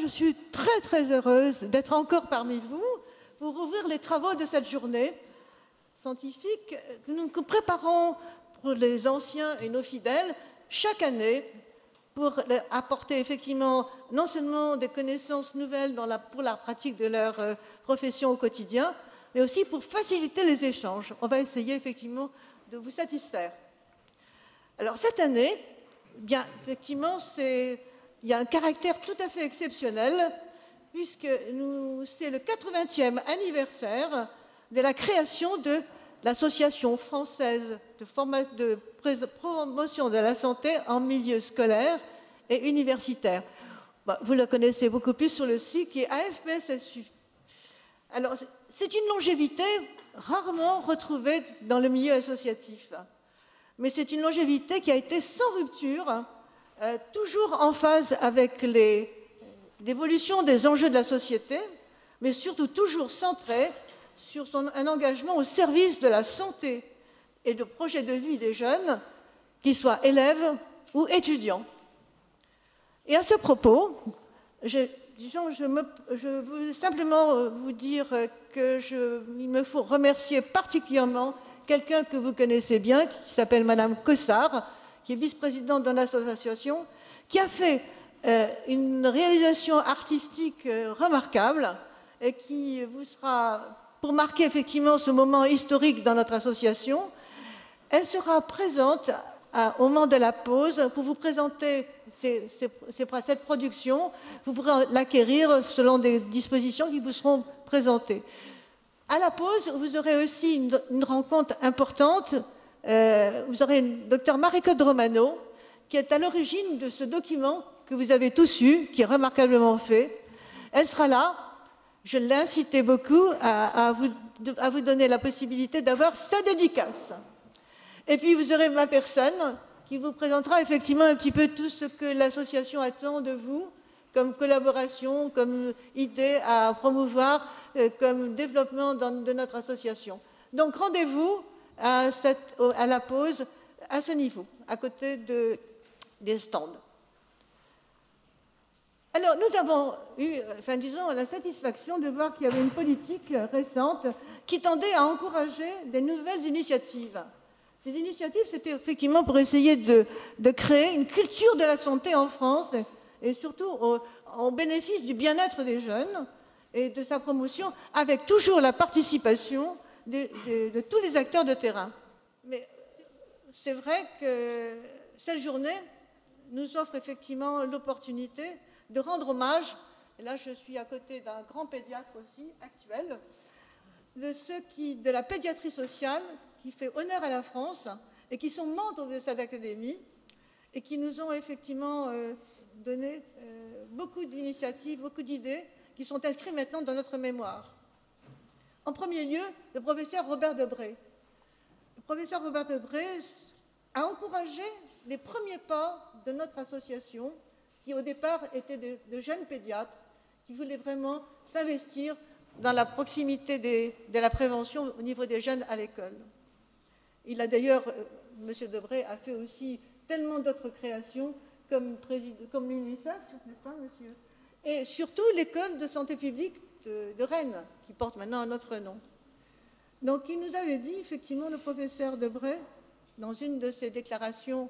je suis très très heureuse d'être encore parmi vous pour ouvrir les travaux de cette journée scientifique que nous préparons pour les anciens et nos fidèles chaque année pour apporter effectivement non seulement des connaissances nouvelles pour la pratique de leur profession au quotidien, mais aussi pour faciliter les échanges. On va essayer effectivement de vous satisfaire. Alors cette année, bien effectivement, il y a un caractère tout à fait exceptionnel puisque c'est le 80e anniversaire de la création de l'Association française de promotion de la santé en milieu scolaire et universitaire. Bon, vous la connaissez beaucoup plus sur le site qui est AFPSSU. Alors, c'est une longévité rarement retrouvée dans le milieu associatif, mais c'est une longévité qui a été sans rupture, toujours en phase avec l'évolution des enjeux de la société, mais surtout toujours centrée sur un engagement au service de la santé et de projets de vie des jeunes, qu'ils soient élèves ou étudiants. Et à ce propos, je veux simplement vous dire qu'il me faut remercier particulièrement quelqu'un que vous connaissez bien, qui s'appelle Madame Cossard, qui est vice-présidente de notre association, qui a fait une réalisation artistique remarquable et qui vous sera, pour marquer effectivement ce moment historique dans notre association, elle sera présente au moment de la pause pour vous présenter cette production. Vous pourrez l'acquérir selon des dispositions qui vous seront présentées. À la pause, vous aurez aussi une rencontre importante. Vous aurez le docteur Marie-Claude Romano, qui est à l'origine de ce document que vous avez tous eu, qui est remarquablement fait. Elle sera là. Je l'ai incité beaucoup à vous donner la possibilité d'avoir sa dédicace. Et puis vous aurez ma personne qui vous présentera effectivement un petit peu tout ce que l'association attend de vous, comme collaboration, comme idée à promouvoir, comme développement de notre association. Donc rendez-vous à la pause à ce niveau, à côté des stands. Alors, nous avons eu, la satisfaction de voir qu'il y avait une politique récente qui tendait à encourager des nouvelles initiatives. Ces initiatives, c'était effectivement pour essayer de créer une culture de la santé en France et surtout au bénéfice du bien-être des jeunes et de sa promotion, avec toujours la participation de tous les acteurs de terrain. Mais c'est vrai que cette journée nous offre effectivement l'opportunité de rendre hommage, et là je suis à côté d'un grand pédiatre aussi actuel, de la pédiatrie sociale qui fait honneur à la France et qui sont membres de cette académie et qui nous ont effectivement donné beaucoup d'initiatives, beaucoup d'idées qui sont inscrites maintenant dans notre mémoire. En premier lieu, le professeur Robert Debré. Le professeur Robert Debré a encouragé les premiers pas de notre association qui au départ étaient de jeunes pédiatres qui voulaient vraiment s'investir dans la proximité de la prévention au niveau des jeunes à l'école. Il a d'ailleurs, M. Debré a fait aussi tellement d'autres créations comme l'UNICEF, n'est-ce pas, monsieur? Et surtout l'école de santé publique de Rennes, qui porte maintenant un autre nom. Donc il nous avait dit, effectivement, le professeur Debré, dans une de ses déclarations,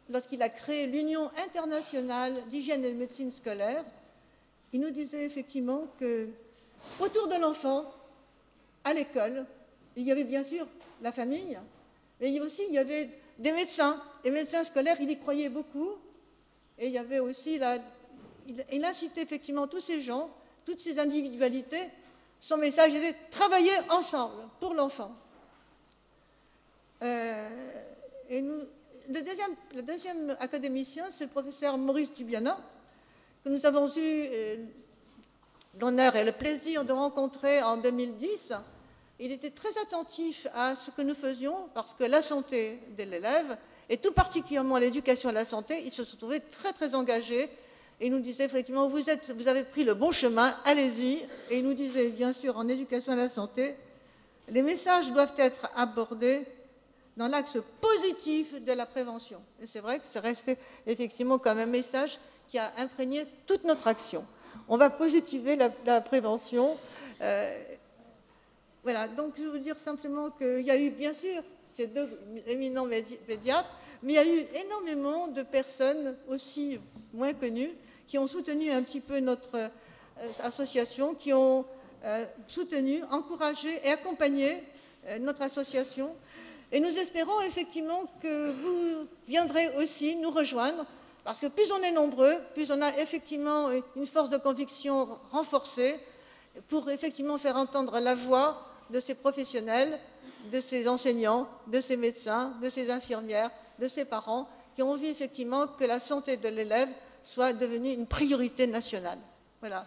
lorsqu'il a créé l'Union internationale d'hygiène et de médecine scolaire, il nous disait effectivement qu'autour de l'enfant, à l'école, il y avait bien sûr la famille, mais aussi il y avait des médecins. Les médecins scolaires, il y croyait beaucoup, et il y avait aussi il incitait effectivement tous ces gens, toutes ces individualités. Son message était « travailler ensemble pour l'enfant ». Le deuxième académicien, c'est le professeur Maurice Dubiana, que nous avons eu l'honneur et le plaisir de rencontrer en 2010. Il était très attentif à ce que nous faisions parce que la santé de l'élève, et tout particulièrement l'éducation à la santé, il se trouvait très très engagé. Et il nous disait effectivement, vous avez pris le bon chemin, allez-y. Et il nous disait, bien sûr, en éducation à la santé, les messages doivent être abordés dans l'axe positif de la prévention. Et c'est vrai que c'est resté effectivement comme un message qui a imprégné toute notre action. on va positiver la prévention. Voilà, donc je veux dire simplement qu'il y a eu, bien sûr, ces deux éminents pédiatres, mais il y a eu énormément de personnes aussi moins connues qui ont soutenu un petit peu notre association, qui ont soutenu, encouragé et accompagné notre association. Et nous espérons effectivement que vous viendrez aussi nous rejoindre, parce que plus on est nombreux, plus on a effectivement une force de conviction renforcée pour effectivement faire entendre la voix de ces professionnels, de ces enseignants, de ces médecins, de ces infirmières, de ces parents qui ont envie effectivement que la santé de l'élève soit devenue une priorité nationale. Voilà.